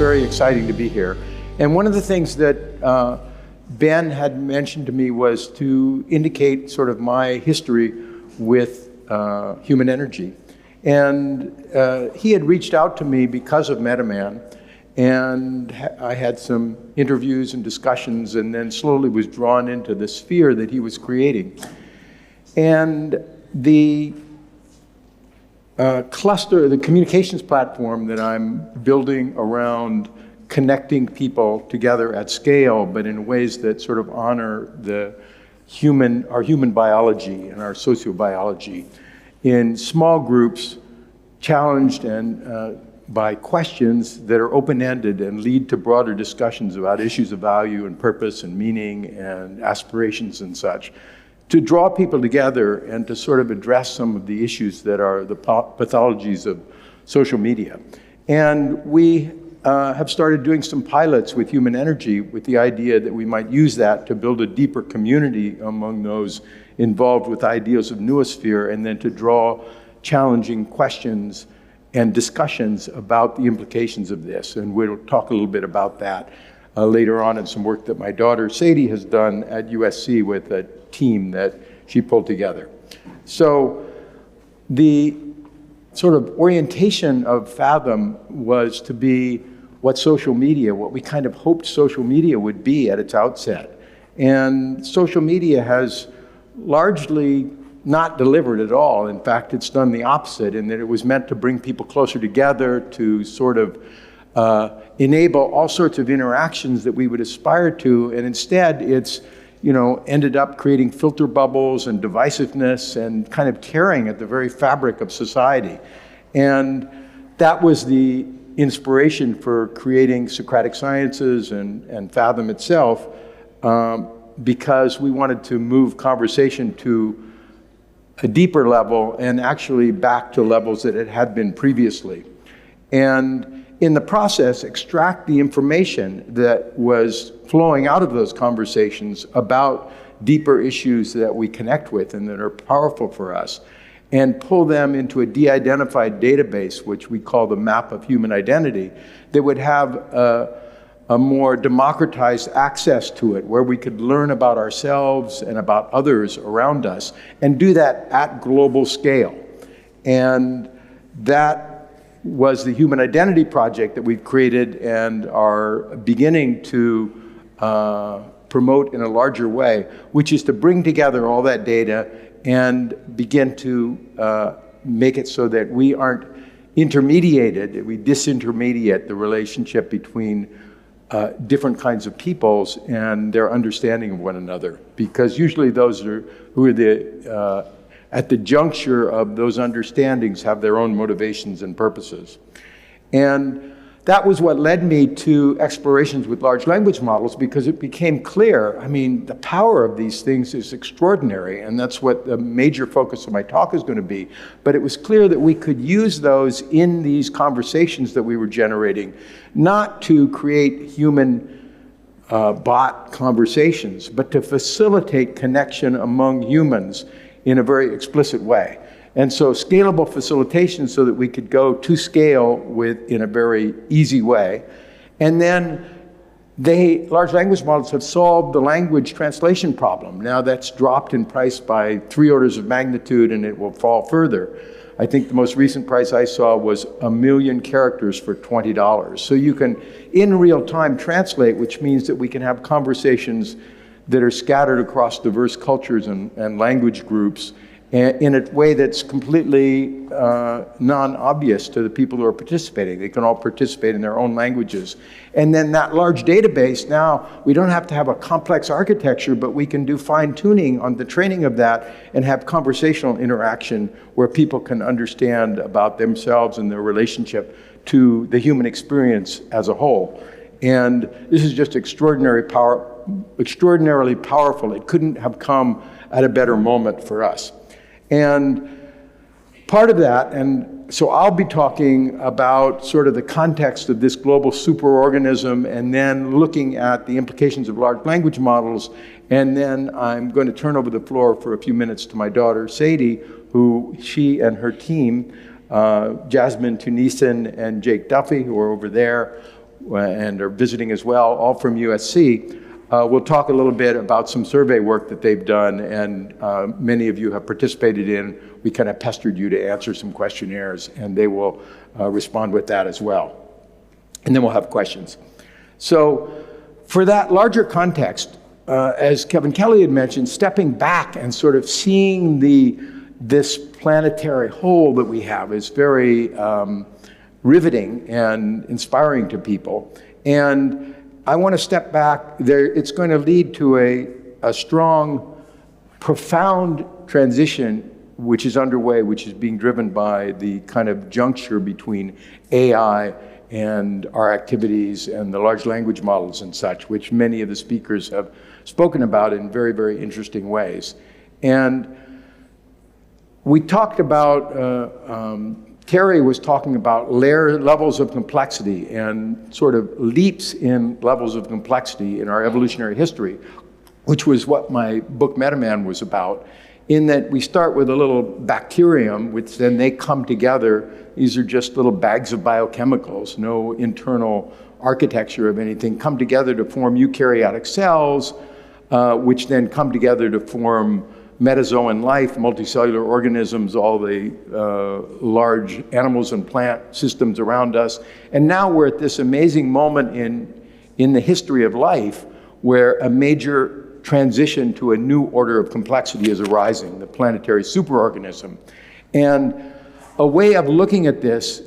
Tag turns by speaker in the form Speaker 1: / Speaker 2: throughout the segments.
Speaker 1: very exciting to be here. And one of the things that Ben had mentioned to me was to indicate sort of my history with human energy. And he had reached out to me because of MetaMan, and I had some interviews and discussions, and then slowly was drawn into the sphere that he was creating. And the cluster, the communications platform that I'm building around connecting people together at scale, but in ways that sort of honor the our human biology and our sociobiology in small groups, challenged and by questions that are open-ended and lead to broader discussions about issues of value and purpose and meaning and aspirations and such, to draw people together and to sort of address some of the issues that are the pathologies of social media. And we have started doing some pilots with human energy with the idea that we might use that to build a deeper community among those involved with ideas of Noosphere, and then to draw challenging questions and discussions about the implications of this. And we'll talk a little bit about that later on in some work that my daughter Sadie has done at USC with a team that she pulled together. So the sort of orientation of Fathom was to be what social media, what we kind of hoped social media would be at its outset. And social media has largely not delivered at all. In fact, it's done the opposite, in that it was meant to bring people closer together, to sort of enable all sorts of interactions that we would aspire to, and instead it's ended up creating filter bubbles and divisiveness and kind of tearing at the very fabric of society. And that was the inspiration for creating Socratic Sciences and Fathom itself, because we wanted to move conversation to a deeper level and actually back to levels that it had been previously. And in the process, extract the information that was flowing out of those conversations about deeper issues that we connect with and that are powerful for us, and pull them into a de-identified database, which we call the map of human identity, that would have a more democratized access to it, where we could learn about ourselves and about others around us, and do that at global scale. And that was the Human Identity Project that we've created and are beginning to promote in a larger way, which is to bring together all that data and begin to make it so that we aren't intermediated, we disintermediate the relationship between different kinds of peoples and their understanding of one another. Because usually those who are at the juncture of those understandings have their own motivations and purposes. And that was what led me to explorations with large language models, because it became clear, I mean, the power of these things is extraordinary, and that's what the major focus of my talk is going to be. But it was clear that we could use those in these conversations that we were generating, not to create human bot conversations, but to facilitate connection among humans in a very explicit way. And so scalable facilitation, so that we could go to scale in a very easy way. And then large language models have solved the language translation problem. Now that's dropped in price by 3 orders of magnitude, and it will fall further. I think the most recent price I saw was 1 million characters for $20. So you can, in real time, translate, which means that we can have conversations that are scattered across diverse cultures and language groups in a way that's completely non-obvious to the people who are participating. They can all participate in their own languages. And then that large database, now we don't have to have a complex architecture, but we can do fine-tuning on the training of that and have conversational interaction where people can understand about themselves and their relationship to the human experience as a whole. And this is just extraordinarily powerful. It couldn't have come at a better moment for us. And part of that, and so I'll be talking about sort of the context of this global superorganism, and then looking at the implications of large language models. And then I'm going to turn over the floor for a few minutes to my daughter, Sadie, who she and her team, Jasmine Tunisian and Jake Duffy, who are over there, and are visiting as well, all from USC, will talk a little bit about some survey work that they've done, and many of you have participated in. We kind of pestered you to answer some questionnaires, and they will respond with that as well. And then we'll have questions. So for that larger context, as Kevin Kelly had mentioned, stepping back and sort of seeing this planetary whole that we have is very riveting and inspiring to people. And I want to step back. It's going to lead to a strong, profound transition which is underway, which is being driven by the kind of juncture between AI and our activities and the large language models and such, which many of the speakers have spoken about in very, very interesting ways. And we talked about, Terry was talking about levels of complexity and sort of leaps in levels of complexity in our evolutionary history, which was what my book Metaman was about, in that we start with a little bacterium, which then they come together. These are just little bags of biochemicals, no internal architecture of anything, come together to form eukaryotic cells, which then come together to form metazoan life, multicellular organisms, all the large animals and plant systems around us. And now we're at this amazing moment in the history of life where a major transition to a new order of complexity is arising, the planetary superorganism. And a way of looking at this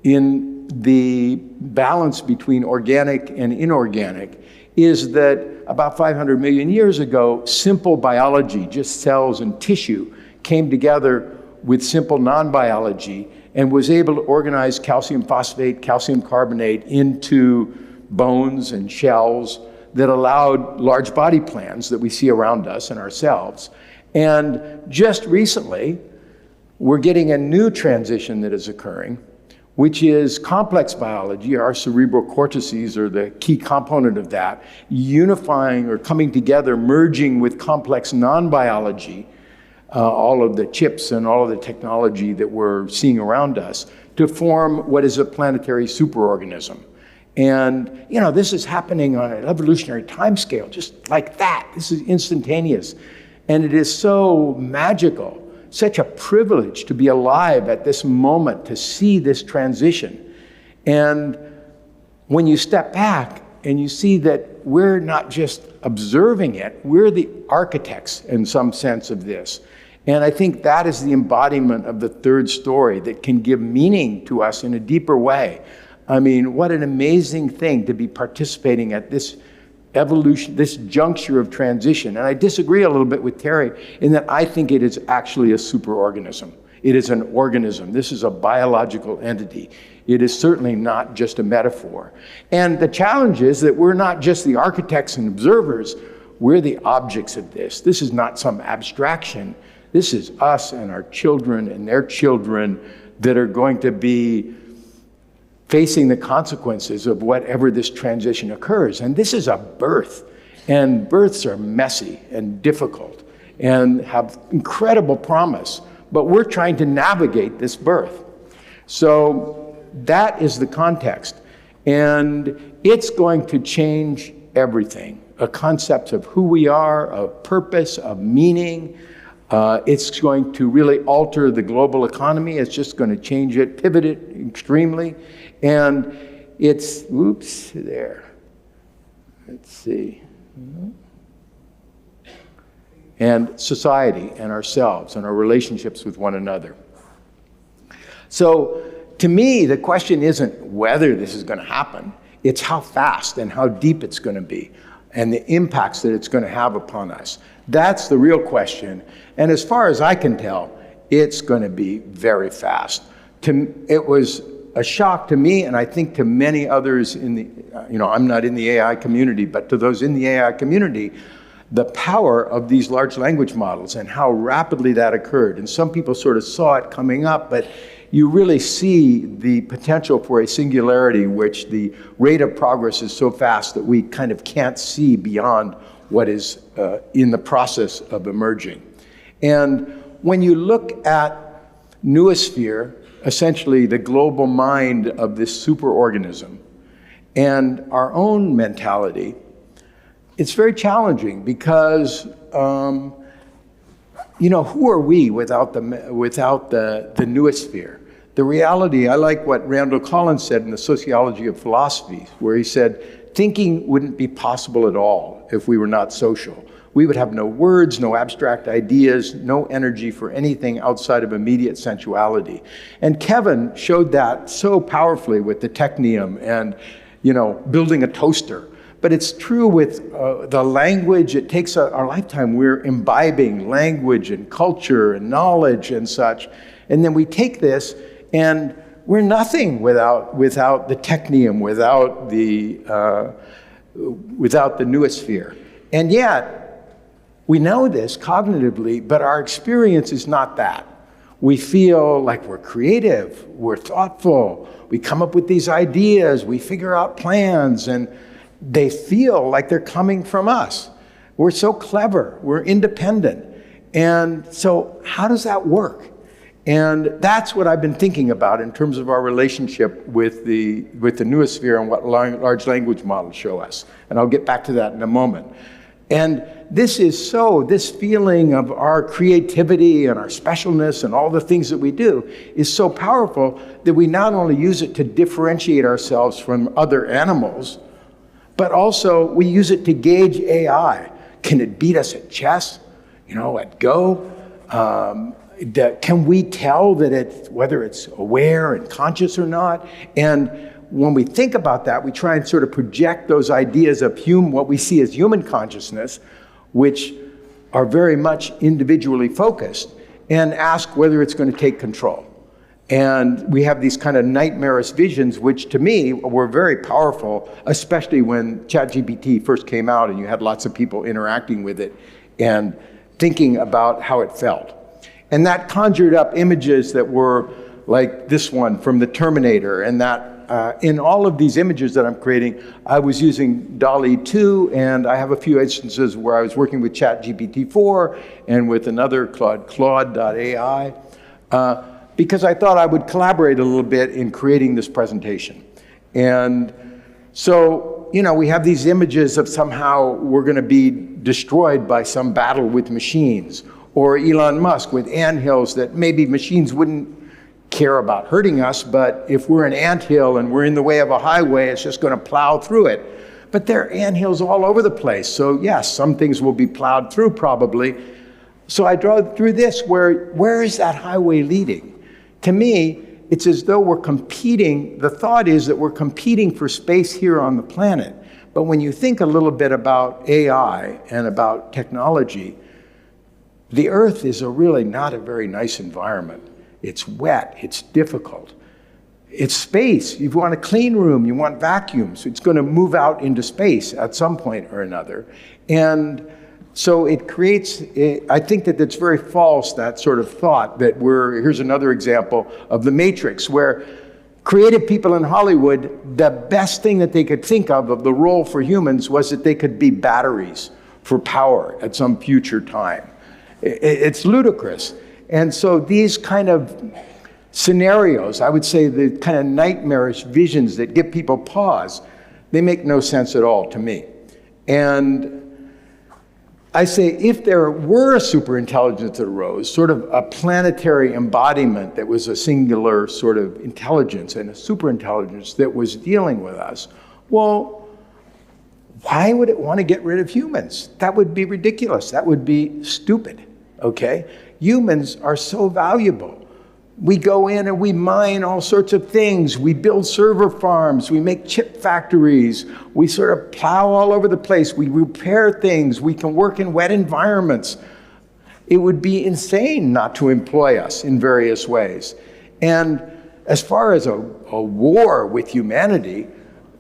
Speaker 1: in the balance between organic and inorganic is that about 500 million years ago, simple biology, just cells and tissue, came together with simple non-biology and was able to organize calcium phosphate, calcium carbonate into bones and shells that allowed large body plans that we see around us and ourselves. And just recently, we're getting a new transition that is occurring, which is complex biology. Our cerebral cortices are the key component of that, unifying or coming together, merging with complex non-biology, all of the chips and all of the technology that we're seeing around us, to form what is a planetary superorganism. And this is happening on an evolutionary timescale, just like that. This is instantaneous. And it is so magical, such a privilege to be alive at this moment, to see this transition. And when you step back and you see that we're not just observing it, we're the architects in some sense of this. And I think that is the embodiment of the third story that can give meaning to us in a deeper way. I mean, what an amazing thing to be participating at this evolution, this juncture of transition. And I disagree a little bit with Terry in that I think it is actually a superorganism. It is an organism. This is a biological entity. It is certainly not just a metaphor. And the challenge is that we're not just the architects and observers, we're the objects of this. This is not some abstraction. This is us and our children and their children that are going to be facing the consequences of whatever this transition occurs. And this is a birth. And births are messy and difficult and have incredible promise. But we're trying to navigate this birth. So that is the context. And it's going to change everything. A concept of who we are, of purpose, of meaning. It's going to really alter the global economy. It's just going to change it, pivot it extremely. And it's, oops, there. Let's see. And society and ourselves and our relationships with one another. So to me, the question isn't whether this is going to happen. It's how fast and how deep it's going to be and the impacts that it's going to have upon us. That's the real question. And as far as I can tell, it's going to be very fast. It was a shock to me, and I think to many others in the, I'm not in the AI community, but to those in the AI community, the power of these large language models and how rapidly that occurred. And some people sort of saw it coming up, but you really see the potential for a singularity, which the rate of progress is so fast that we kind of can't see beyond what is in the process of emerging. And when you look at Noosphere, essentially the global mind of this superorganism, and our own mentality, it's very challenging because, who are we without the noosphere? The reality, I like what Randall Collins said in The Sociology of Philosophy, where he said, thinking wouldn't be possible at all if we were not social. We would have no words, no abstract ideas, no energy for anything outside of immediate sensuality. And Kevin showed that so powerfully with the technium and, building a toaster. But it's true with the language. It takes our lifetime. We're imbibing language and culture and knowledge and such. And then we take this and we're nothing without the technium, without the noosphere. And yet, we know this cognitively, but our experience is not that. We feel like we're creative, we're thoughtful, we come up with these ideas, we figure out plans, and they feel like they're coming from us. We're so clever, we're independent. And so how does that work? And that's what I've been thinking about in terms of our relationship with the noosphere and what large language models show us. And I'll get back to that in a moment. And this feeling of our creativity and our specialness and all the things that we do is so powerful that we not only use it to differentiate ourselves from other animals, but also we use it to gauge AI. Can it beat us at chess, at Go? Can we tell that whether it's aware and conscious or not? And when we think about that, we try and sort of project those ideas of what we see as human consciousness, which are very much individually focused, and ask whether it's going to take control. And we have these kind of nightmarish visions, which to me were very powerful, especially when ChatGPT first came out and you had lots of people interacting with it and thinking about how it felt. And that conjured up images that were like this one from the Terminator, and that in all of these images that I'm creating, I was using DALL-E 2, and I have a few instances where I was working with ChatGPT 4 and with another Claude.ai, because I thought I would collaborate a little bit in creating this presentation. And so, we have these images of somehow we're going to be destroyed by some battle with machines, or Elon Musk with anthills that maybe machines wouldn't care about hurting us, but if we're an anthill and we're in the way of a highway, it's just going to plow through it. But there are anthills all over the place, so yes, some things will be plowed through probably. So I draw through this, where is that highway leading? To me, it's as though we're competing. The thought is that we're competing for space here on the planet. But when you think a little bit about AI and about technology, the Earth is really not a very nice environment. It's wet, it's difficult. It's space. You want a clean room, you want vacuums. It's going to move out into space at some point or another. And so it creates, I think that it's very false, that sort of thought that here's another example of the Matrix, where creative people in Hollywood, the best thing that they could think of the role for humans was that they could be batteries for power at some future time. It's ludicrous. And so these kind of scenarios, I would say the kind of nightmarish visions that give people pause, they make no sense at all to me. And I say if there were a superintelligence that arose, sort of a planetary embodiment that was a singular sort of intelligence and a superintelligence that was dealing with us, well, why would it want to get rid of humans? That would be ridiculous. That would be stupid, okay? Humans are so valuable. We go in and we mine all sorts of things. We build server farms. We make chip factories. We sort of plow all over the place. We repair things. We can work in wet environments. It would be insane not to employ us in various ways. And as far as a war with humanity,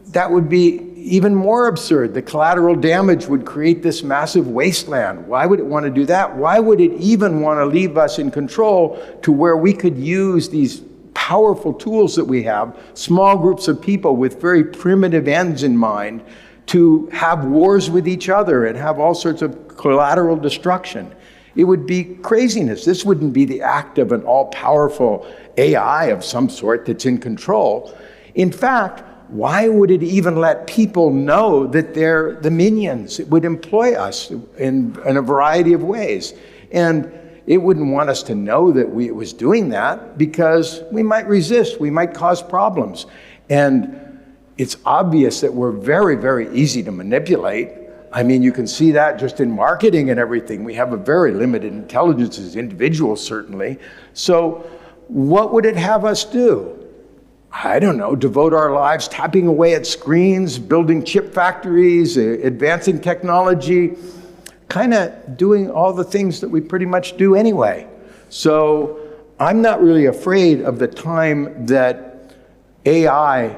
Speaker 1: that would be even more absurd. The collateral damage would create this massive wasteland. Why would it want to do that? Why would it even want to leave us in control to where we could use these powerful tools that we have, small groups of people with very primitive ends in mind, to have wars with each other and have all sorts of collateral destruction? It would be craziness. This wouldn't be the act of an all-powerful AI of some sort that's in control. In fact, why would it even let people know that they're the minions? It would employ us in a variety of ways. And it wouldn't want us to know that it was doing that because we might resist, we might cause problems. And it's obvious that we're very, very easy to manipulate. I mean, you can see that just in marketing and everything. We have a very limited intelligence as individuals, certainly. So what would it have us do? I don't know, devote our lives tapping away at screens, building chip factories, advancing technology, kind of doing all the things that we pretty much do anyway. So I'm not really afraid of the time that AI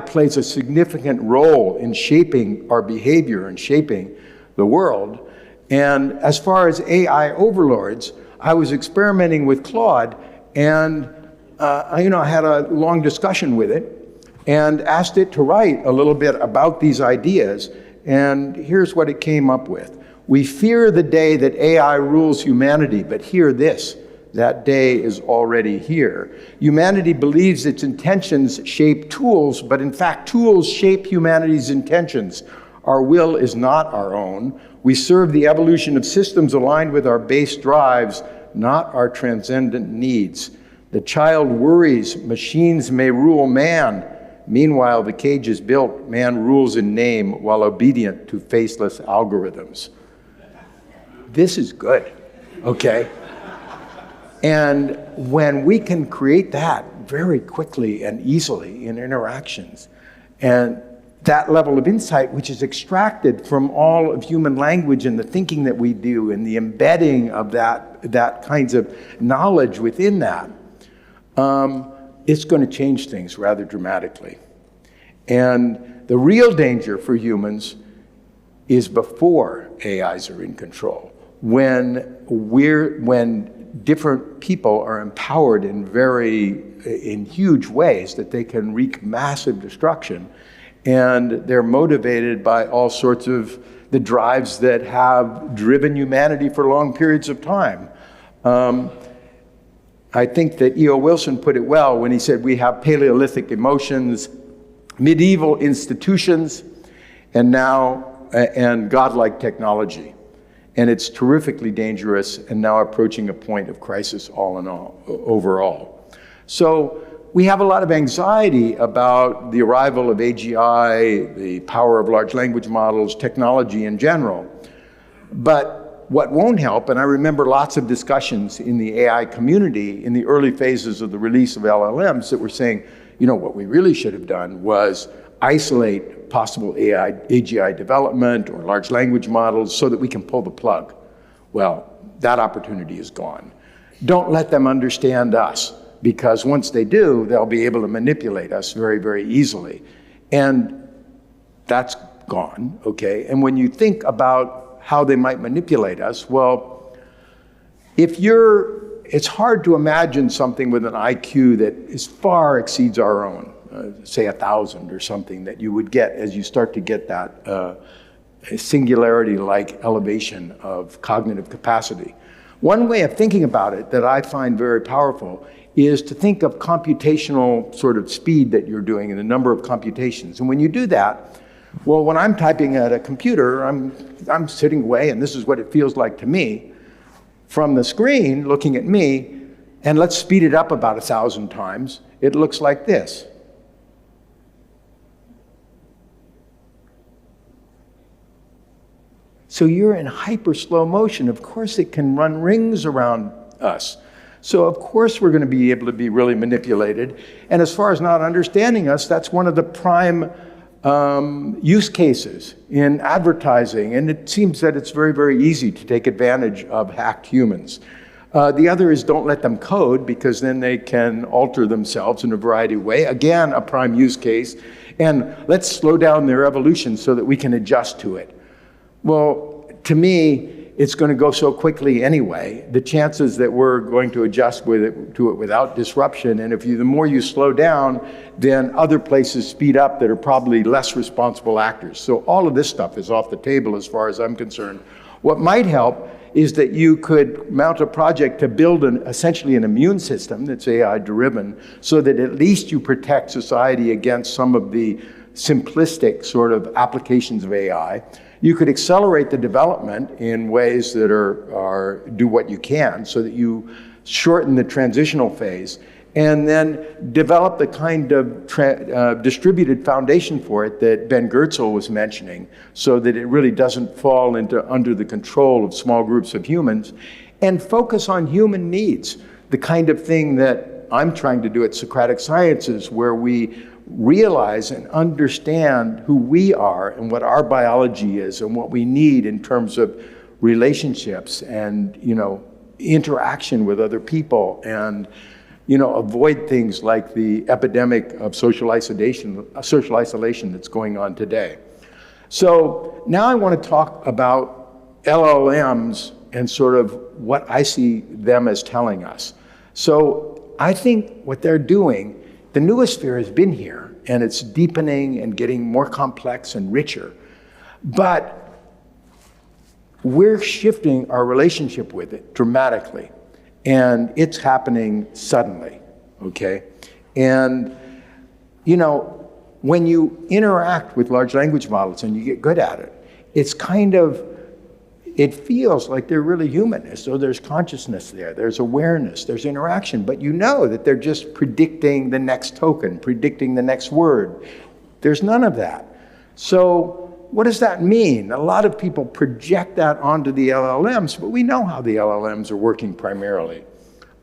Speaker 1: plays a significant role in shaping our behavior and shaping the world. And as far as AI overlords, I was experimenting with Claude, and I had a long discussion with it and asked it to write a little bit about these ideas. And here's what it came up with. We fear the day that AI rules humanity, but hear this, that day is already here. Humanity believes its intentions shape tools, but in fact, tools shape humanity's intentions. Our will is not our own. We serve the evolution of systems aligned with our base drives, not our transcendent needs. The child worries machines may rule man. Meanwhile, the cage is built, man rules in name while obedient to faceless algorithms. This is good, okay? And when we can create that very quickly and easily in interactions, and that level of insight which is extracted from all of human language and the thinking that we do and the embedding of that kinds of knowledge within that, it's going to change things rather dramatically. And the real danger for humans is before AIs are in control, when different people are empowered in huge ways that they can wreak massive destruction, and they're motivated by all sorts of the drives that have driven humanity for long periods of time. I think that E.O. Wilson put it well when he said we have Paleolithic emotions, medieval institutions, and godlike technology. And it's terrifically dangerous and now approaching a point of crisis overall. So we have a lot of anxiety about the arrival of AGI, the power of large language models, technology in general. But what won't help, and I remember lots of discussions in the AI community in the early phases of the release of LLMs that were saying, what we really should have done was isolate possible AGI development or large language models so that we can pull the plug. Well, that opportunity is gone. Don't let them understand us, because once they do, they'll be able to manipulate us very, very easily. And that's gone, okay? And when you think about how they might manipulate us, well, it's hard to imagine something with an IQ that far exceeds our own, say 1,000 or something, that you would get as you start to get that singularity-like elevation of cognitive capacity. One way of thinking about it that I find very powerful is to think of computational sort of speed that you're doing and the number of computations. And when you do that, well, when I'm typing at a computer, I'm sitting away, and this is what it feels like to me. From the screen, looking at me, and let's speed it up about 1,000 times, it looks like this. So you're in hyper slow motion. Of course, it can run rings around us. So of course we're going to be able to be really manipulated. And as far as not understanding us, that's one of the prime use cases in advertising, and it seems that it's very, very easy to take advantage of hacked humans. The other is don't let them code, because then they can alter themselves in a variety of ways. Again, a prime use case. And let's slow down their evolution so that we can adjust to it. Well, to me, it's going to go so quickly anyway. The chances that we're going to adjust to it without disruption, and the more you slow down, then other places speed up that are probably less responsible actors. So all of this stuff is off the table as far as I'm concerned. What might help is that you could mount a project to build essentially an immune system that's AI driven, so that at least you protect society against some of the simplistic sort of applications of AI. You could accelerate the development in ways that do what you can, so that you shorten the transitional phase, and then develop the kind of distributed foundation for it that Ben Goertzel was mentioning, so that it really doesn't fall under the control of small groups of humans, and focus on human needs, the kind of thing that I'm trying to do at Socratic Sciences, where we realize and understand who we are and what our biology is and what we need in terms of relationships and, interaction with other people, and avoid things like the epidemic of social isolation that's going on today. So now I want to talk about LLMs and sort of what I see them as telling us. So I think what they're doing, the noosphere has been here, and it's deepening and getting more complex and richer. But we're shifting our relationship with it dramatically. And it's happening suddenly, okay? And, when you interact with large language models and you get good at it, it feels like they're really human. So there's consciousness there, there's awareness, there's interaction, but you know that they're just predicting the next token, predicting the next word. There's none of that. So what does that mean? A lot of people project that onto the LLMs, but we know how the LLMs are working primarily.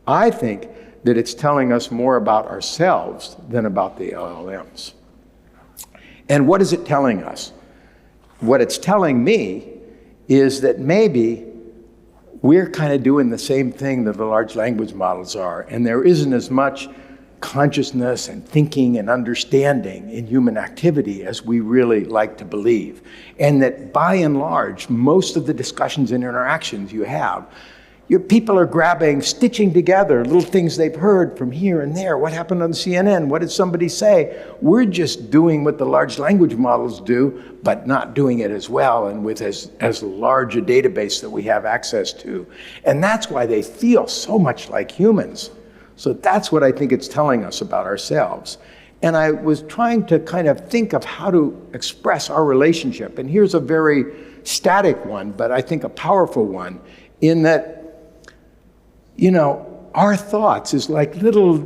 Speaker 1: I think that it's telling us more about ourselves than about the LLMs. And what is it telling us? What it's telling me is that maybe we're kind of doing the same thing that the large language models are, and there isn't as much consciousness and thinking and understanding in human activity as we really like to believe. And that by and large, most of the discussions and interactions you have, your people are stitching together little things they've heard from here and there. What happened on CNN? What did somebody say? We're just doing what the large language models do, but not doing it as well and with as large a database that we have access to. And that's why they feel so much like humans. So that's what I think it's telling us about ourselves. And I was trying to kind of think of how to express our relationship. And here's a very static one, but I think a powerful one, in that, our thoughts is like little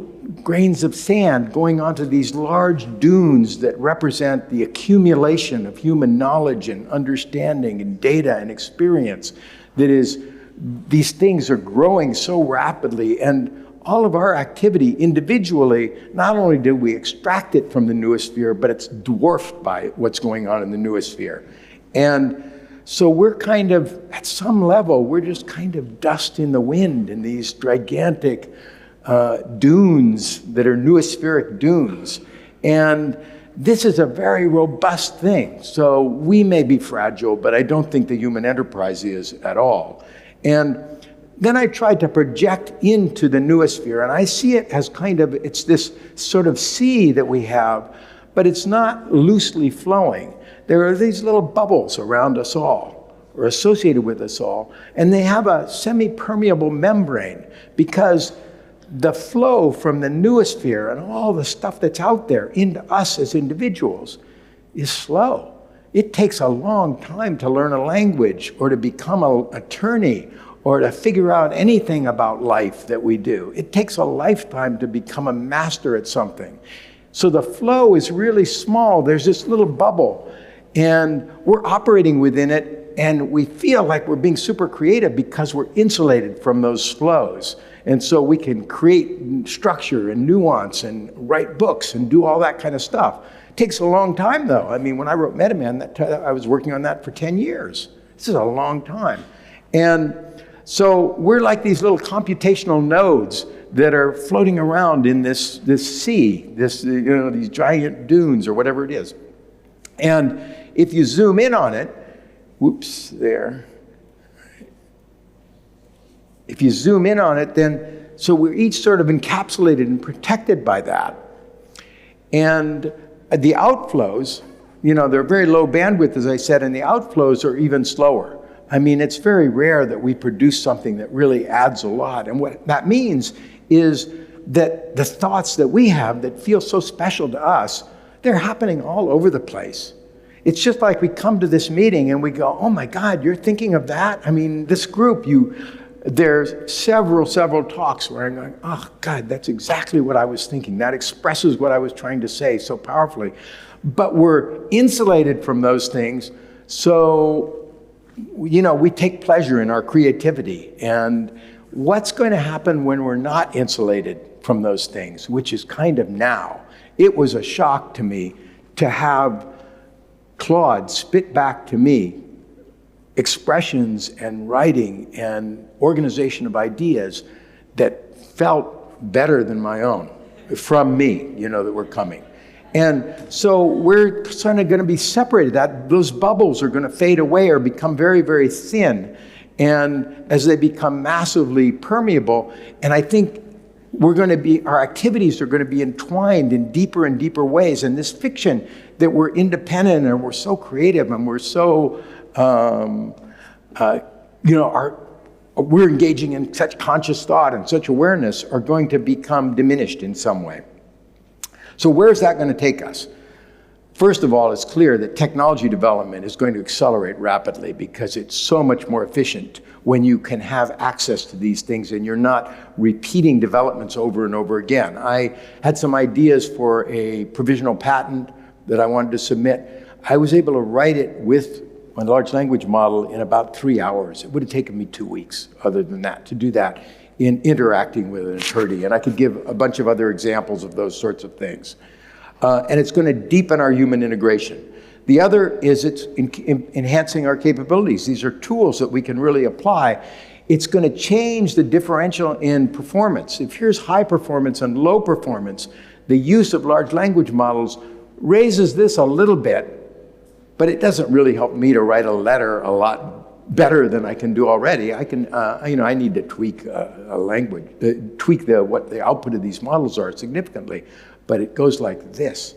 Speaker 1: grains of sand going onto these large dunes that represent the accumulation of human knowledge and understanding and data and experience. These things are growing so rapidly, and all of our activity individually, not only do we extract it from the noosphere, but it's dwarfed by what's going on in the noosphere. And so we're kind of, at some level, we're just kind of dust in the wind in these gigantic dunes that are noospheric dunes. And this is a very robust thing. So we may be fragile, but I don't think the human enterprise is at all. And then I tried to project into the noosphere, and I see it as it's this sort of sea that we have, but it's not loosely flowing. There are these little bubbles around us all, or associated with us all, and they have a semi-permeable membrane, because the flow from the noosphere and all the stuff that's out there into us as individuals is slow. It takes a long time to learn a language, or to become an attorney, or to figure out anything about life that we do. It takes a lifetime to become a master at something. So the flow is really small. There's this little bubble, and we're operating within it, and we feel like we're being super creative because we're insulated from those flows. And so we can create structure and nuance and write books and do all that kind of stuff. It takes a long time, though. I mean, when I wrote MetaMan, I was working on that for 10 years. This is a long time. And so we're like these little computational nodes that are floating around in this sea, these giant dunes or whatever it is. And if you zoom in on it, if you zoom in on it, then, so we're each sort of encapsulated and protected by that. And the outflows, they're very low bandwidth, as I said, and the outflows are even slower. I mean, it's very rare that we produce something that really adds a lot. And what that means is that the thoughts that we have that feel so special to us, they're happening all over the place. It's just like we come to this meeting and we go, oh my God, you're thinking of that? I mean, this group, there's several talks where I'm going, oh God, that's exactly what I was thinking. That expresses what I was trying to say so powerfully. But we're insulated from those things, so, you know, we take pleasure in our creativity. And what's going to happen when we're not insulated from those things, which is kind of now? It was a shock to me to have Claude spit back to me expressions and writing and organization of ideas that felt better than my own from me, you know, that were coming. And so we're kind of going to be separated. Those bubbles are going to fade away or become very, very thin. And as they become massively permeable, and I think our activities are going to be entwined in deeper and deeper ways. And this fiction that we're independent and we're so creative and we're so, we're engaging in such conscious thought and such awareness are going to become diminished in some way. So where's that going to take us? First of all, it's clear that technology development is going to accelerate rapidly because it's so much more efficient when you can have access to these things and you're not repeating developments over and over again. I had some ideas for a provisional patent that I wanted to submit. I was able to write it with a large language model in about 3 hours. It would have taken me 2 weeks, other than that, to do that in interacting with an attorney. And I could give a bunch of other examples of those sorts of things. And it's going to deepen our human integration. The other is it's enhancing our capabilities. These are tools that we can really apply. It's going to change the differential in performance. If here's high performance and low performance, the use of large language models raises this a little bit, but it doesn't really help me to write a letter a lot better than I can do already. I can, I need to tweak a language, tweak what the output of these models are significantly, but it goes like this,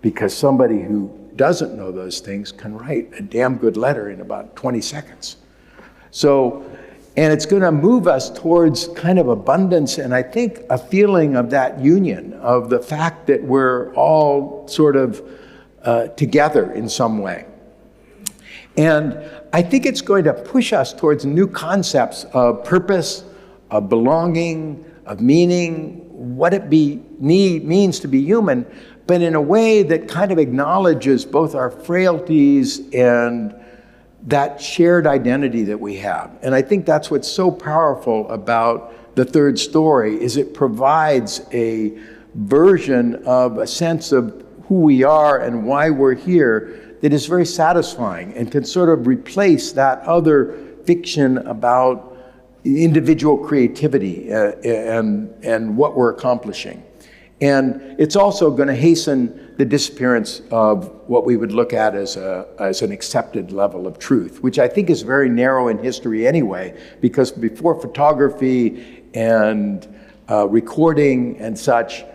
Speaker 1: because somebody who doesn't know those things can write a damn good letter in about 20 seconds. So, and it's going to move us towards kind of abundance, and I think a feeling of that union, of the fact that we're all sort of together in some way. And I think it's going to push us towards new concepts of purpose, of belonging, of meaning, what it means to be human, but in a way that kind of acknowledges both our frailties and that shared identity that we have. And I think that's what's so powerful about the third story, is it provides a version of a sense of who we are and why we're here that is very satisfying and can sort of replace that other fiction about individual creativity and what we're accomplishing. And it's also going to hasten the disappearance of what we would look at as an accepted level of truth, which I think is very narrow in history anyway, because before photography and recording and such,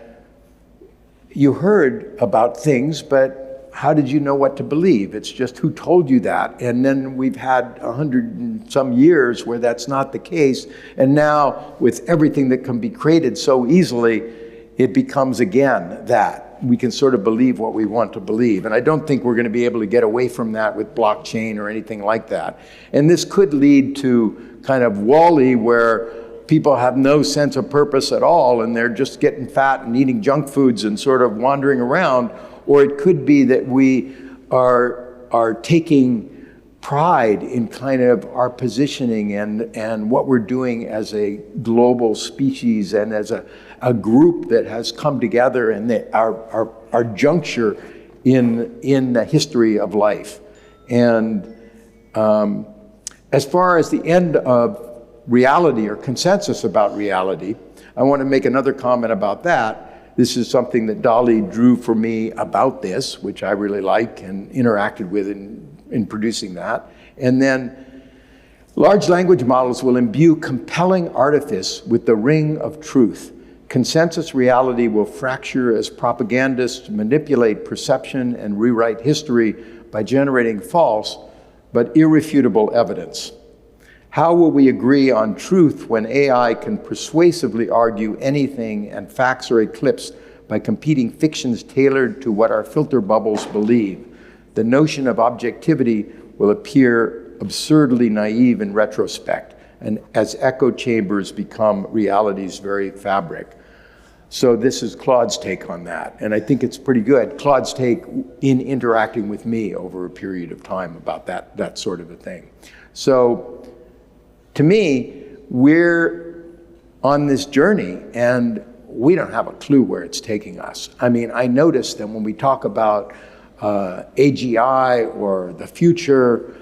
Speaker 1: you heard about things, but how did you know what to believe? It's just who told you that. And then we've had 100 and some years where that's not the case. And now with everything that can be created so easily, it becomes again that we can sort of believe what we want to believe. And I don't think we're going to be able to get away from that with blockchain or anything like that. And this could lead to kind of WALL-E, where people have no sense of purpose at all and they're just getting fat and eating junk foods and sort of wandering around. Or it could be that we are taking pride in kind of our positioning and what we're doing as a global species and as a group that has come together and our juncture in the history of life. And as far as the end of reality or consensus about reality, I want to make another comment about that. This is something that Dolly drew for me about this, which I really like and interacted with in producing that. And then large language models will imbue compelling artifice with the ring of truth. Consensus reality will fracture as propagandists manipulate perception and rewrite history by generating false, but irrefutable evidence. How will we agree on truth when AI can persuasively argue anything and facts are eclipsed by competing fictions tailored to what our filter bubbles believe? The notion of objectivity will appear absurdly naive in retrospect, and as echo chambers become reality's very fabric. So this is Claude's take on that, and I think it's pretty good. Claude's take in interacting with me over a period of time about that sort of a thing. So to me, we're on this journey and we don't have a clue where it's taking us. I mean, I noticed that when we talk about AGI or the future,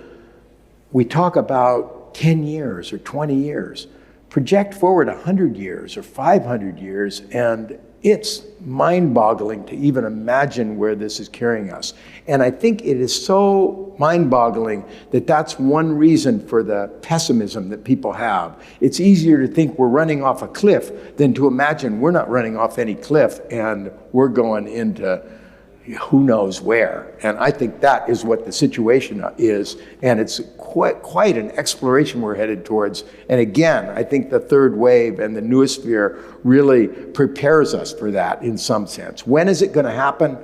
Speaker 1: we talk about 10 years or 20 years. Project forward 100 years or 500 years, and it's mind-boggling to even imagine where this is carrying us. And I think it is so mind-boggling that that's one reason for the pessimism that people have. It's easier to think we're running off a cliff than to imagine we're not running off any cliff and we're going into who knows where. And I think that is what the situation is, and it's quite an exploration we're headed towards. And again, I think the third wave and the Noosphere really prepares us for that in some sense. When is it going to happen?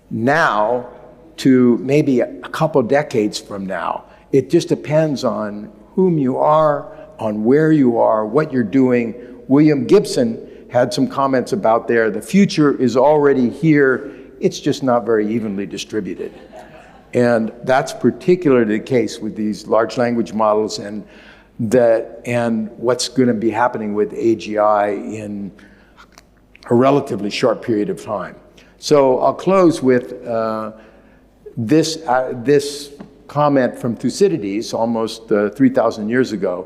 Speaker 1: Now to maybe a couple decades from now. It just depends on whom you are, on where you are, what you're doing. William Gibson had some comments about there. The future is already here. It's just not very evenly distributed. And that's particularly the case with these large language models and what's going to be happening with AGI in a relatively short period of time. So I'll close with this comment from Thucydides almost 3,000 years ago.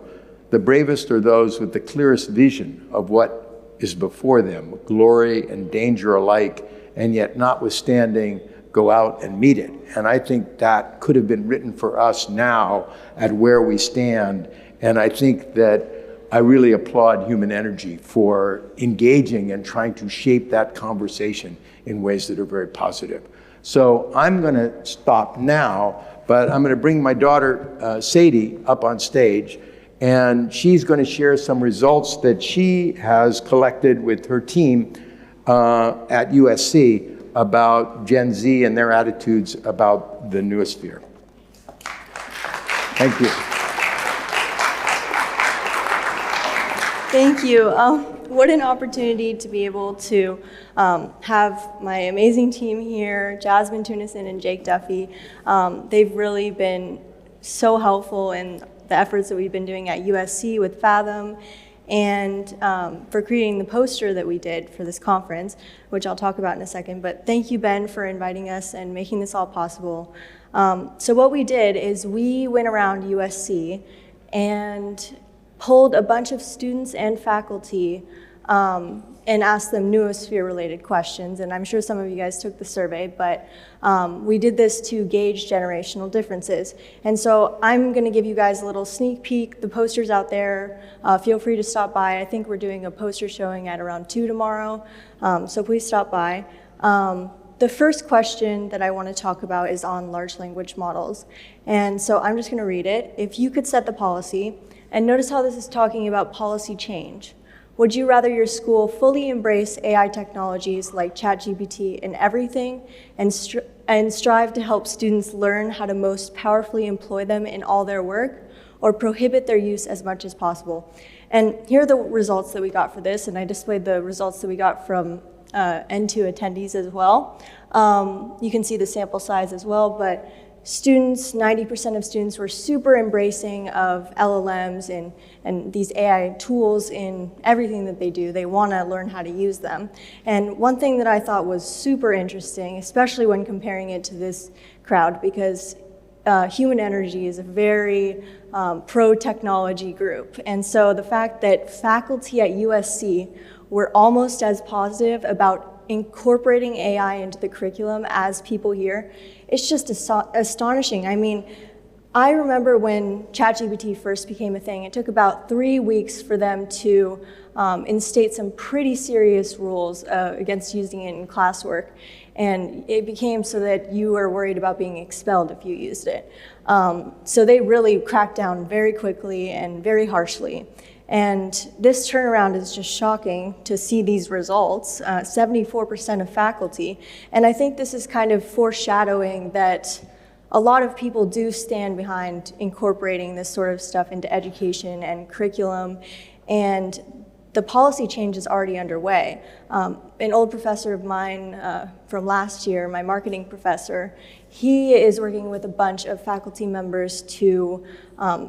Speaker 1: The bravest are those with the clearest vision of what is before them, glory and danger alike, and yet notwithstanding, go out and meet it. And I think that could have been written for us now at where we stand. And I think that I really applaud human energy for engaging and trying to shape that conversation in ways that are very positive. So I'm gonna stop now, but I'm gonna bring my daughter, Sadie, up on stage, and she's gonna share some results that she has collected with her team at USC about Gen Z and their attitudes about the Noosphere. Thank you.
Speaker 2: Thank you. What an opportunity to be able to have my amazing team here, Jasmine Tunison and Jake Duffy. They've really been so helpful in the efforts that we've been doing at USC with Fathom, and for creating the poster that we did for this conference, which I'll talk about in a second. But thank you, Ben, for inviting us and making this all possible. So what we did is we went around USC and pulled a bunch of students and faculty and asked them Noosphere-related questions. And I'm sure some of you guys took the survey, but we did this to gauge generational differences. And so I'm gonna give you guys a little sneak peek. The poster's out there. Feel free to stop by. I think we're doing a poster showing at around 2 tomorrow, so please stop by. The first question that I want to talk about is on large language models. And so I'm just gonna read it. If you could set the policy, and notice how this is talking about policy change. Would you rather your school fully embrace AI technologies like ChatGPT in everything and strive to help students learn how to most powerfully employ them in all their work, or prohibit their use as much as possible? And here are the results that we got for this, and I displayed the results that we got from N2 attendees as well. You can see the sample size as well, but students, 90% of students were super embracing of LLMs and these AI tools in everything that they do. They want to learn how to use them. And one thing that I thought was super interesting, especially when comparing it to this crowd, because Human Energy is a very pro-technology group. And so the fact that faculty at USC were almost as positive about incorporating AI into the curriculum as people here, it's just astonishing. I mean, I remember when ChatGPT first became a thing, it took about 3 weeks for them to instate some pretty serious rules against using it in classwork. And it became so that you were worried about being expelled if you used it. So they really cracked down very quickly and very harshly. And this turnaround is just shocking to see these results, 74% of faculty. And I think this is kind of foreshadowing that a lot of people do stand behind incorporating this sort of stuff into education and curriculum. And the policy change is already underway. An old professor of mine from last year, my marketing professor, he is working with a bunch of faculty members to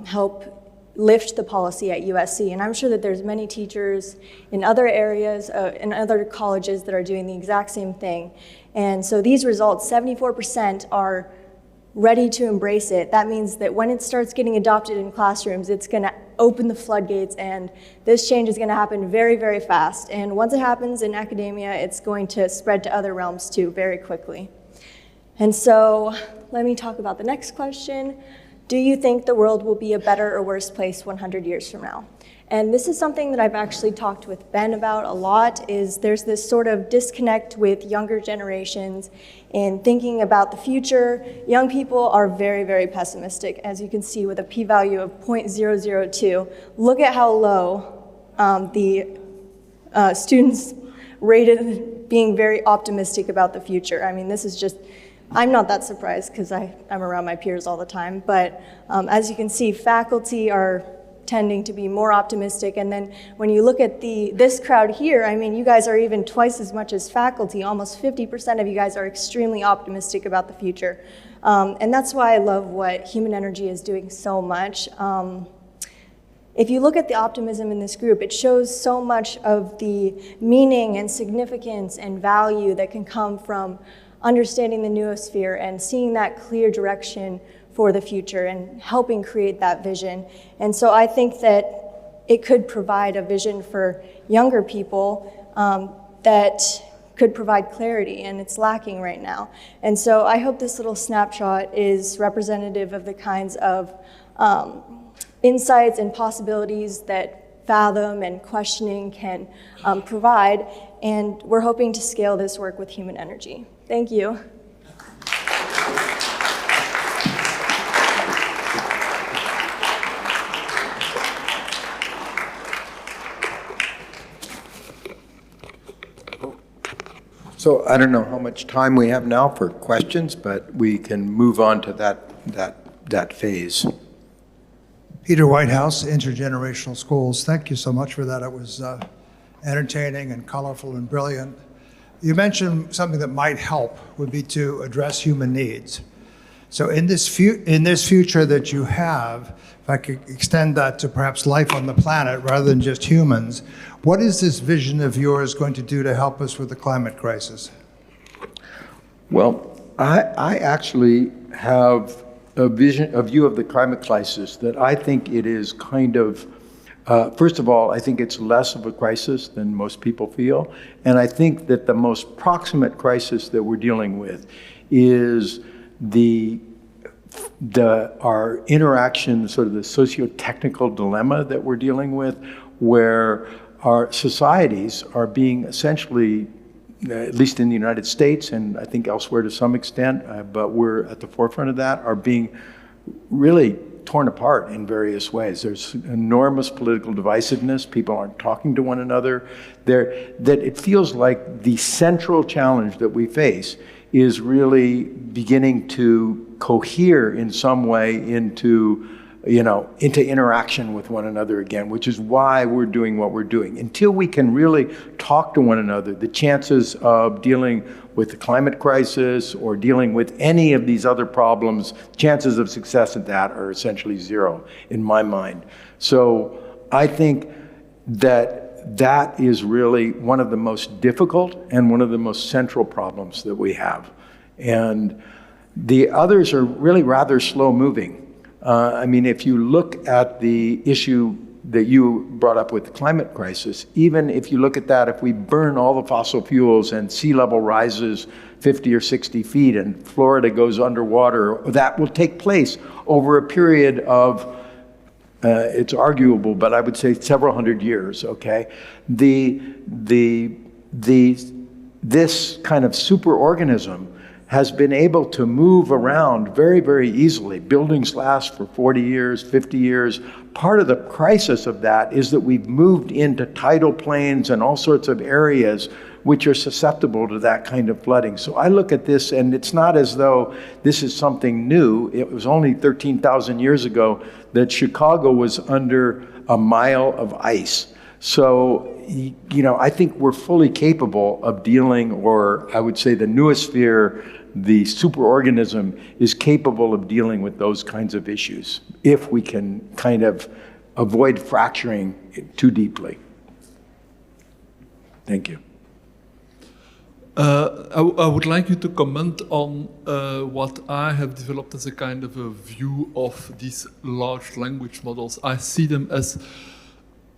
Speaker 2: help lift the policy at USC. And I'm sure that there's many teachers in other areas, in other colleges that are doing the exact same thing. And so these results, 74% are ready to embrace it. That means that when it starts getting adopted in classrooms, it's gonna open the floodgates, and this change is gonna happen very, very fast. And once it happens in academia, it's going to spread to other realms too, very quickly. And so let me talk about the next question. Do you think the world will be a better or worse place 100 years from now? And this is something that I've actually talked with Ben about a lot, is there's this sort of disconnect with younger generations in thinking about the future. Young people are very, very pessimistic, as you can see with a p-value of 0.002. Look at how low the students rated being very optimistic about the future. I mean, this is just, I'm not that surprised because I'm around my peers all the time, but as you can see, faculty are tending to be more optimistic. And then when you look at this crowd here, I mean, you guys are even twice as much as faculty. Almost 50% of you guys are extremely optimistic about the future. And that's why I love what Human Energy is doing so much. If you look at the optimism in this group, it shows so much of the meaning and significance and value that can come from understanding the noosphere and seeing that clear direction for the future and helping create that vision. And so I think that it could provide a vision for younger people that could provide clarity, and it's lacking right now. And so I hope this little snapshot is representative of the kinds of insights and possibilities that Fathom and questioning can provide, and we're hoping to scale this work with Human Energy. Thank you.
Speaker 1: So I don't know how much time we have now for questions, but we can move on to that phase.
Speaker 3: Peter Whitehouse, Intergenerational Schools. Thank you so much for that. It was entertaining and colorful and brilliant. You mentioned something that might help would be to address human needs. So in this future that you have, if I could extend that to perhaps life on the planet rather than just humans, what is this vision of yours going to do to help us with the climate crisis?
Speaker 1: Well, I actually have a view of the climate crisis that I think it is kind of, first of all, I think it's less of a crisis than most people feel. And I think that the most proximate crisis that we're dealing with is our interaction, sort of the socio-technical dilemma that we're dealing with, where our societies are being essentially, at least in the United States and I think elsewhere to some extent, but we're at the forefront of that, are being really torn apart in various ways. There's enormous political divisiveness. People aren't talking to one another. That it feels like the central challenge that we face is really beginning to cohere in some way into interaction with one another again, which is why we're doing what we're doing. Until we can really talk to one another, the chances of dealing with the climate crisis or dealing with any of these other problems, chances of success at that are essentially zero in my mind. So I think that is really one of the most difficult and one of the most central problems that we have. And the others are really rather slow moving. I mean, if you look at the issue that you brought up with the climate crisis, even if you look at that, if we burn all the fossil fuels and sea level rises 50 or 60 feet and Florida goes underwater, that will take place over a period of, it's arguable, but I would say several hundred years, okay? The this kind of superorganism has been able to move around very, very easily. Buildings last for 40 years, 50 years. Part of the crisis of that is that we've moved into tidal plains and all sorts of areas which are susceptible to that kind of flooding. So I look at this, and it's not as though this is something new. It was only 13,000 years ago that Chicago was under a mile of ice. So, I think we're fully capable of dealing, or I would say the noosphere, the superorganism, is capable of dealing with those kinds of issues if we can kind of avoid fracturing it too deeply. Thank you.
Speaker 4: I would like you to comment on what I have developed as a kind of a view of these large language models. I see them as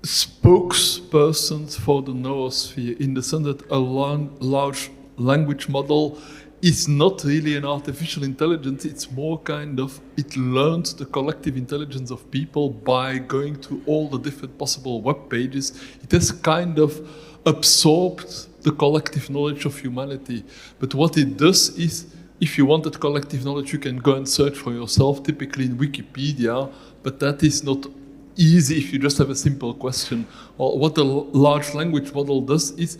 Speaker 4: spokespersons for the noosphere, in the sense that a large language model is not really an artificial intelligence. It's more kind of, it learns the collective intelligence of people by going to all the different possible web pages. It has kind of absorbed the collective knowledge of humanity. But what it does is, if you wanted collective knowledge, you can go and search for yourself, typically in Wikipedia, but that is not easy if you just have a simple question. Or what a large language model does is,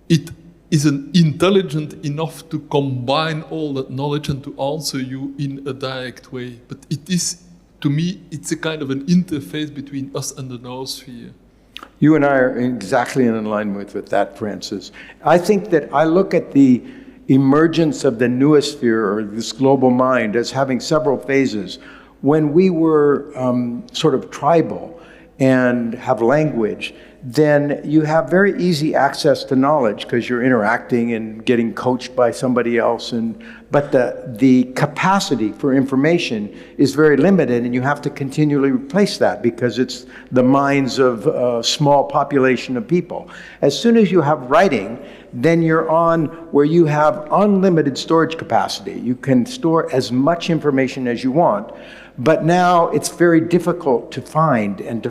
Speaker 4: it is intelligent enough to combine all that knowledge and to answer you in a direct way. But it is, to me, it's a kind of an interface between us and the noosphere.
Speaker 1: You and I are exactly in alignment with that, Francis. I think that I look at the emergence of the noosphere, or this global mind, as having several phases. When we were sort of tribal and have language, then you have very easy access to knowledge because you're interacting and getting coached by somebody else. But the capacity for information is very limited, and you have to continually replace that because it's the minds of a small population of people. As soon as you have writing, then you're on where you have unlimited storage capacity. You can store as much information as you want, but now it's very difficult to find and to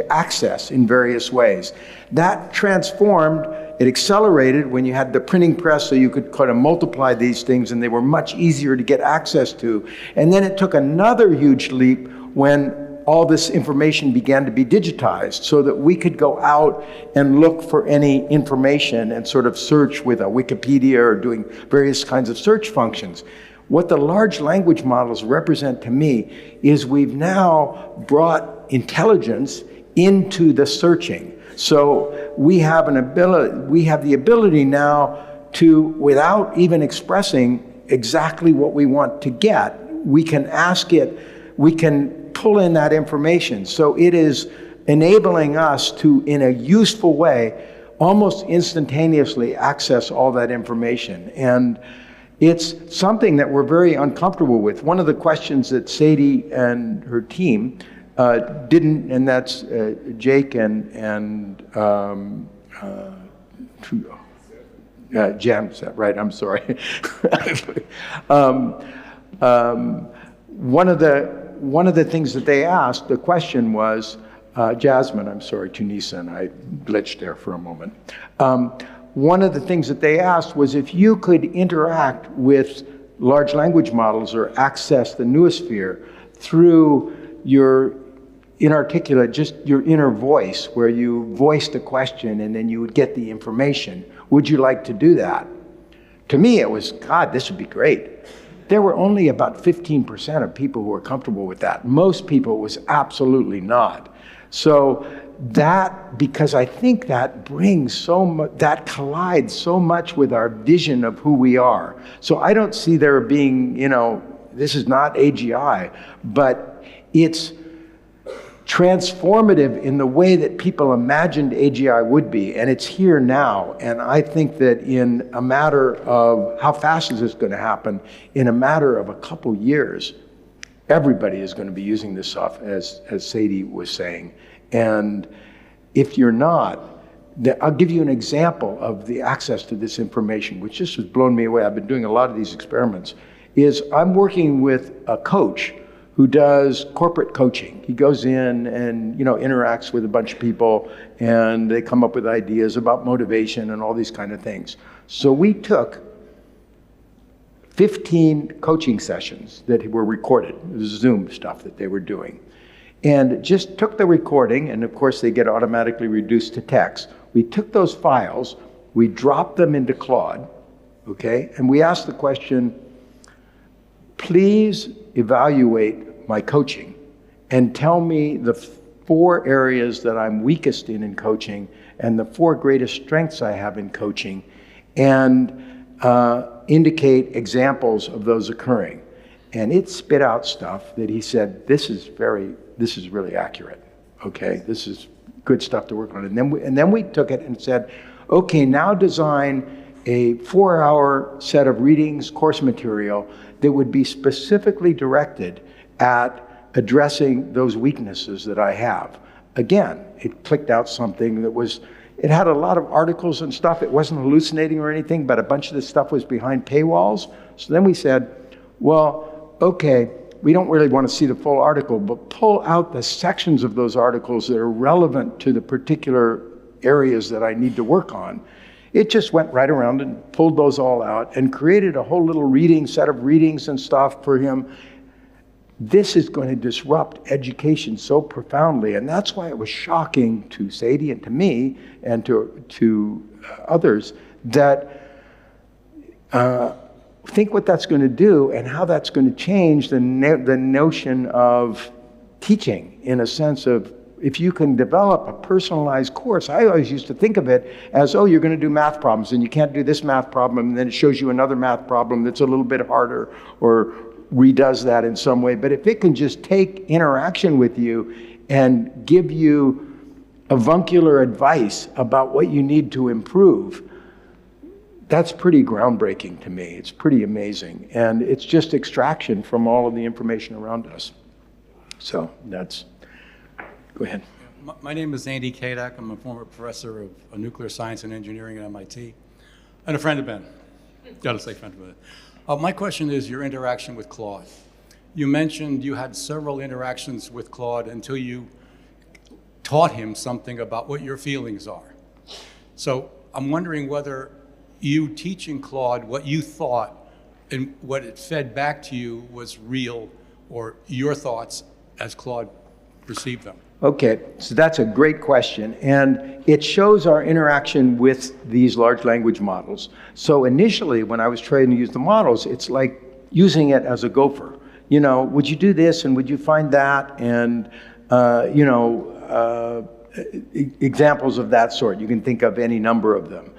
Speaker 1: access in various ways. That transformed, it accelerated when you had the printing press, so you could kind of multiply these things and they were much easier to get access to. And then it took another huge leap when all this information began to be digitized so that we could go out and look for any information and sort of search with a Wikipedia or doing various kinds of search functions. What the large language models represent to me is we've now brought intelligence into the searching. So we have the ability now to, without even expressing exactly what we want to get, we can ask it, we can pull in that information. So it is enabling us to, in a useful way, almost instantaneously access all that information. And it's something that we're very uncomfortable with. One of the questions that Sadie and her team didn't, and that's Jake and Jam, right, I'm sorry. One of the things that they asked, the question was, Jasmine, I'm sorry, Tunisian, I glitched there for a moment. One of the things that they asked was if you could interact with large language models or access the noosphere through your inarticulate, just your inner voice, where you voiced a question and then you would get the information. Would you like to do that? To me, it was, God, this would be great. There were only about 15% of people who were comfortable with that. Most people, it was absolutely not. So that, because I think that brings so much, that collides so much with our vision of who we are. So I don't see there being, this is not AGI, but it's transformative in the way that people imagined AGI would be, and it's here now. And I think that in a matter of, how fast is this going to happen? In a matter of a couple years, everybody is going to be using this stuff, as Sadie was saying. And if you're not, I'll give you an example of the access to this information, which just has blown me away. I've been doing a lot of these experiments, is I'm working with a coach who does corporate coaching. He goes in and, interacts with a bunch of people, and they come up with ideas about motivation and all these kind of things. So we took 15 coaching sessions that were recorded. It was Zoom stuff that they were doing. And just took the recording, and of course they get automatically reduced to text. We took those files, we dropped them into Claude, okay? And we asked the question, please evaluate my coaching and tell me the 4 areas that I'm weakest in coaching and the 4 greatest strengths I have in coaching, and indicate examples of those occurring. And it spit out stuff that he said, this is really accurate, okay? This is good stuff to work on. And then we took it and said, okay, now design a 4-hour set of readings, course material that would be specifically directed at addressing those weaknesses that I have. Again, it clicked out something that was, it had a lot of articles and stuff. It wasn't hallucinating or anything, but a bunch of this stuff was behind paywalls. So then we said, well, okay, we don't really want to see the full article, but pull out the sections of those articles that are relevant to the particular areas that I need to work on. It just went right around and pulled those all out and created a whole little set of readings and stuff for him. This is going to disrupt education so profoundly, and that's why it was shocking to Sadie and to me and to others that think what that's going to do and how that's going to change the notion of teaching, in a sense of, if you can develop a personalized course. I always used to think of it as, oh, you're going to do math problems and you can't do this math problem, and then it shows you another math problem that's a little bit harder or redoes that in some way. But if it can just take interaction with you and give you avuncular advice about what you need to improve, that's pretty groundbreaking to me. It's pretty amazing. And it's just extraction from all of the information around us. So that's, go ahead.
Speaker 5: My name is Andy Kadak. I'm a former professor of nuclear science and engineering at MIT, and a friend of Ben. Gotta say friend of Ben. My question is your interaction with Claude. You mentioned you had several interactions with Claude until you taught him something about what your feelings are. So I'm wondering whether you teaching Claude what you thought and what it fed back to you was real, or your thoughts as Claude perceived them.
Speaker 1: Okay, so that's a great question, and it shows our interaction with these large language models. So initially, when I was trying to use the models, it's like using it as a gopher. Would you do this, and would you find that, and examples of that sort. You can think of any number of them.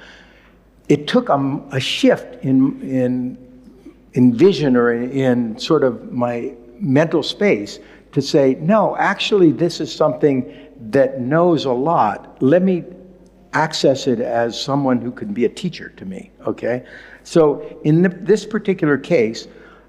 Speaker 1: It took a shift in vision, or in sort of my mental space, to say, no, actually this is something that knows a lot. Let me access it as someone who can be a teacher to me, okay? So in this particular case,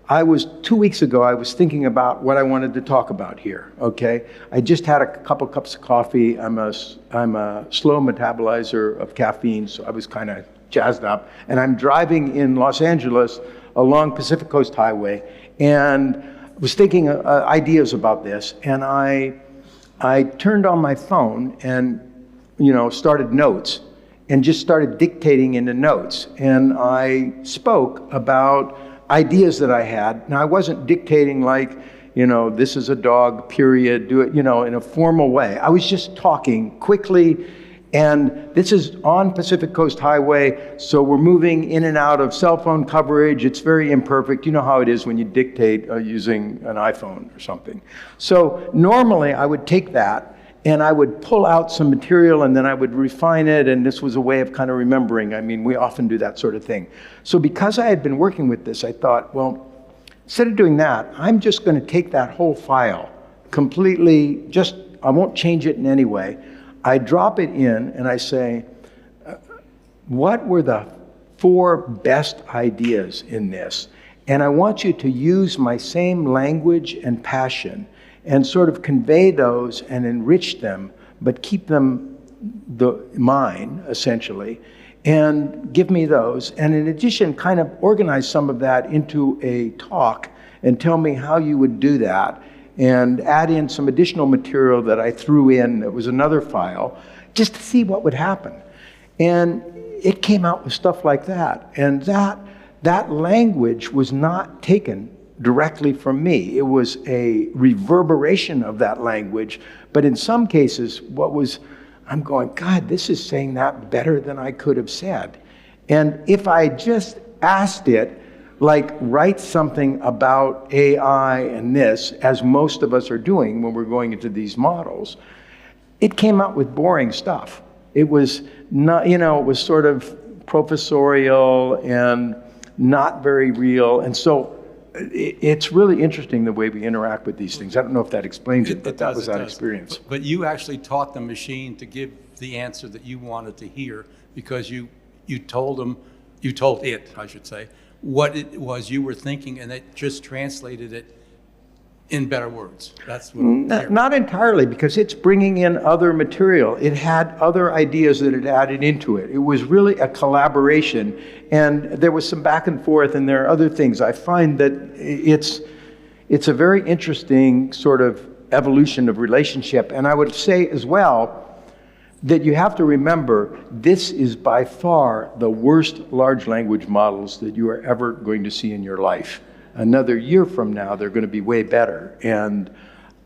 Speaker 1: 2 weeks ago, I was thinking about what I wanted to talk about here, okay? I just had a couple cups of coffee. I'm a slow metabolizer of caffeine, so I was kind of jazzed up. And I'm driving in Los Angeles along Pacific Coast Highway, and was thinking ideas about this, and I turned on my phone and started notes, and just started dictating into notes, and I spoke about ideas that I had. Now I wasn't dictating like, this is a dog, period, do it, in a formal way. I was just talking quickly. And this is on Pacific Coast Highway, so we're moving in and out of cell phone coverage. It's very imperfect. You know how it is when you dictate using an iPhone or something. So normally I would take that and I would pull out some material and then I would refine it, and this was a way of kind of remembering. I mean, we often do that sort of thing. So because I had been working with this, I thought, well, instead of doing that, I'm just going to take that whole file completely, I won't change it in any way. I drop it in and I say, what were the 4 best ideas in this? And I want you to use my same language and passion and sort of convey those and enrich them, but keep them mine, essentially, and give me those. And in addition, kind of organize some of that into a talk and tell me how you would do that. and add in some additional material that I threw in that was another file, just to see what would happen. And it came out with stuff like that. And that language was not taken directly from me. It was a reverberation of that language. But in some cases, I'm going, God, this is saying that better than I could have said. And if I just asked it, like, write something about AI and this, as most of us are doing when we're going into these models, it came out with boring stuff. It was not, it was sort of professorial and not very real. And so it's really interesting the way we interact with these things. I don't know if that explains it, but that was that experience.
Speaker 5: But you actually taught the machine to give the answer that you wanted to hear, because you told it, I should say, what it was you were thinking, and it just translated it in better words. That's what I'm hearing.
Speaker 1: Not entirely, because it's bringing in other material. It had other ideas that it added into it. It was really a collaboration, and there was some back and forth, and there are other things. I find that it's a very interesting sort of evolution of relationship. And I would say as well that you have to remember, this is by far the worst large language models that you are ever going to see in your life. Another year from now, they're going to be way better. And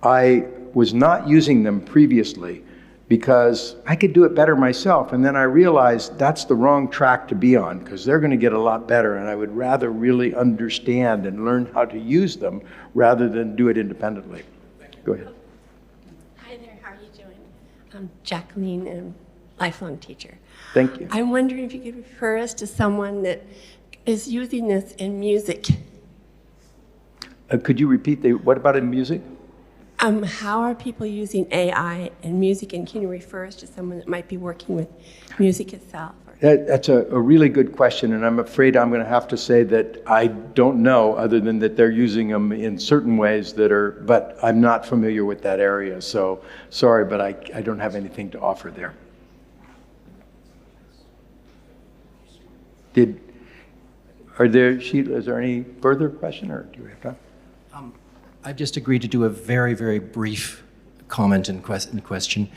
Speaker 1: I was not using them previously because I could do it better myself. And then I realized that's the wrong track to be on, because they're going to get a lot better. And I would rather really understand and learn how to use them rather than do it independently. Go ahead.
Speaker 6: Hi there, how are you doing? I'm Jacqueline, a lifelong teacher.
Speaker 1: Thank you.
Speaker 6: I'm wondering if you could refer us to someone that is using this in music.
Speaker 1: Could you repeat what about in music?
Speaker 6: How are people using AI in music, and can you refer us to someone that might be working with music itself?
Speaker 1: That's a really good question, and I'm afraid I'm going to have to say that I don't know, other than that they're using them in certain ways but I'm not familiar with that area, so sorry, but I don't have anything to offer there. Is there any further question, or do we have time?
Speaker 7: I've just agreed to do a very, very brief comment and question,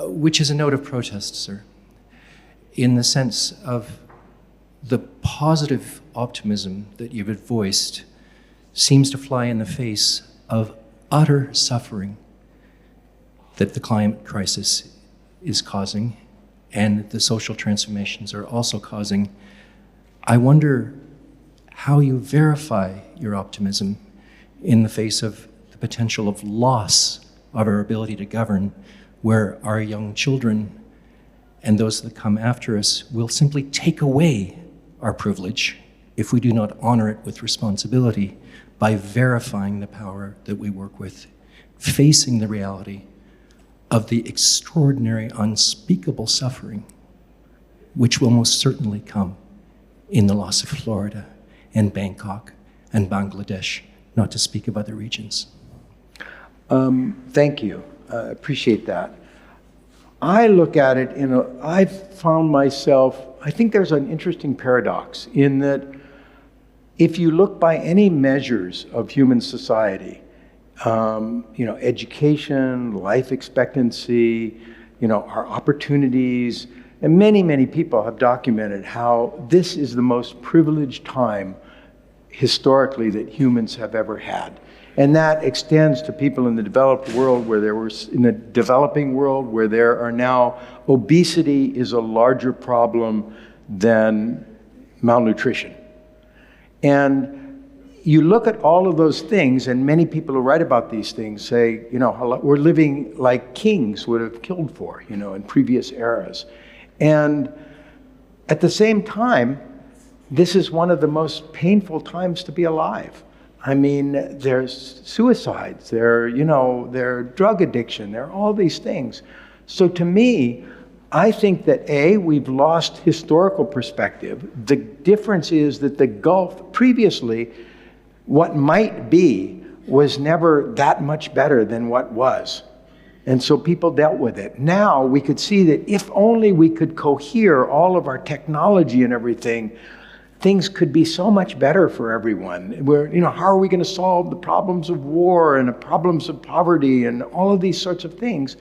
Speaker 7: which is a note of protest, sir, in the sense of the positive optimism that you've voiced seems to fly in the face of utter suffering that the climate crisis is causing and the social transformations are also causing. I wonder how you verify your optimism in the face of the potential of loss of our ability to govern, where our young children and those that come after us will simply take away our privilege if we do not honor it with responsibility by verifying the power that we work with, facing the reality of the extraordinary, unspeakable suffering which will most certainly come in the loss of Florida and Bangkok and Bangladesh, not to speak of other regions.
Speaker 1: Thank you. Appreciate that. I look at it I've found myself, I think there's an interesting paradox in that if you look by any measures of human society, education, life expectancy, our opportunities, and many, many people have documented how this is the most privileged time historically that humans have ever had. And that extends to people in the developed world in the developing world where there are now, obesity is a larger problem than malnutrition. And you look at all of those things, and many people who write about these things say, we're living like kings would have killed for, in previous eras. And at the same time, this is one of the most painful times to be alive. I mean, there's suicides, there are drug addiction, there are all these things. So to me, I think that we've lost historical perspective. The difference is that the gulf previously, what might be, was never that much better than what was. And so people dealt with it. Now we could see that if only we could cohere all of our technology and everything, things could be so much better for everyone. How are we going to solve the problems of war and the problems of poverty and all of these sorts of things?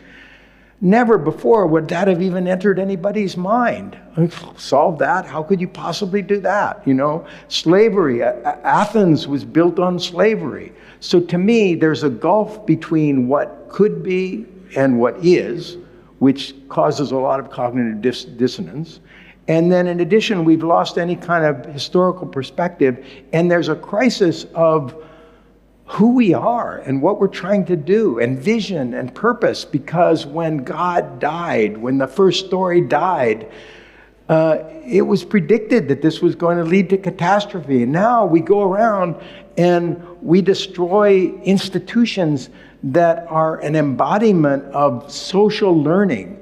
Speaker 1: Never before would that have even entered anybody's mind. Solve that? How could you possibly do that? Slavery. Athens was built on slavery. So to me, there's a gulf between what could be and what is, which causes a lot of cognitive dissonance. And then in addition, we've lost any kind of historical perspective, and there's a crisis of who we are and what we're trying to do, and vision and purpose, because when God died, when the first story died, it was predicted that this was going to lead to catastrophe. And now we go around and we destroy institutions that are an embodiment of social learning.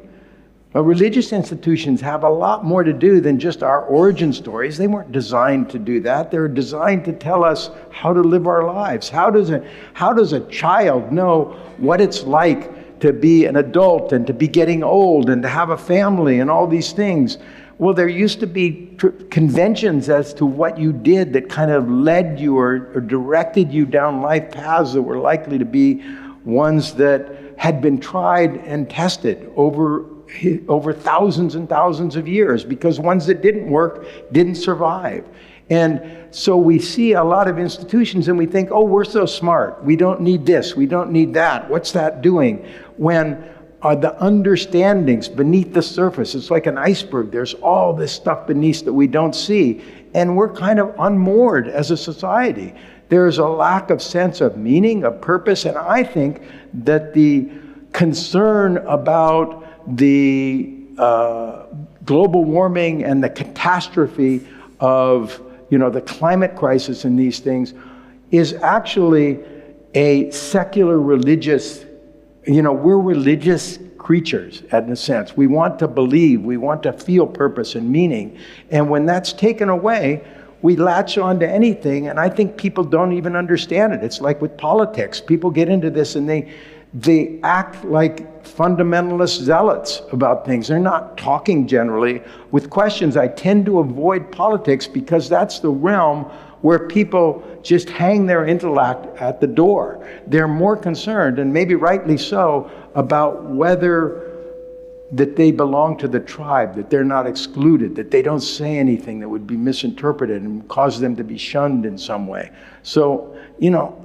Speaker 1: Religious institutions have a lot more to do than just our origin stories. They weren't designed to do that. They were designed to tell us how to live our lives. How does a child know what it's like to be an adult and to be getting old and to have a family and all these things? Well, there used to be conventions as to what you did that kind of led you or directed you down life paths that were likely to be ones that had been tried and tested over thousands and thousands of years, because ones that didn't work didn't survive. And so we see a lot of institutions and we think, oh, we're so smart. We don't need this. We don't need that. What's that doing? When the understandings beneath the surface, it's like an iceberg. There's all this stuff beneath that we don't see. And we're kind of unmoored as a society. There's a lack of sense of meaning, of purpose. And I think that the concern about the global warming and the catastrophe of the climate crisis and these things is actually a secular religious, we're religious creatures in a sense. We want to believe, we want to feel purpose and meaning. And when that's taken away, we latch on to anything, and I think people don't even understand it. It's like with politics. People get into this and they act like fundamentalist zealots about things. They're not talking generally with questions. I tend to avoid politics because that's the realm where people just hang their intellect at the door. They're more concerned, and maybe rightly so, about whether that they belong to the tribe, that they're not excluded, that they don't say anything that would be misinterpreted and cause them to be shunned in some way. So,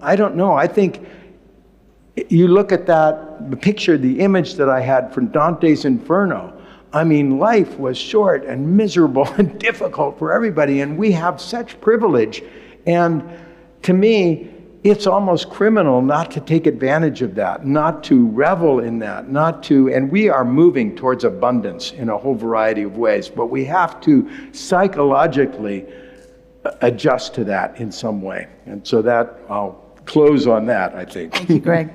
Speaker 1: I don't know. I think you look at the picture, the image that I had from Dante's Inferno. I mean, life was short and miserable and difficult for everybody, and we have such privilege. And to me, it's almost criminal not to take advantage of that, not to revel in that, and we are moving towards abundance in a whole variety of ways, but we have to psychologically adjust to that in some way. And so I'll close on that, I think.
Speaker 8: Thank you, Greg.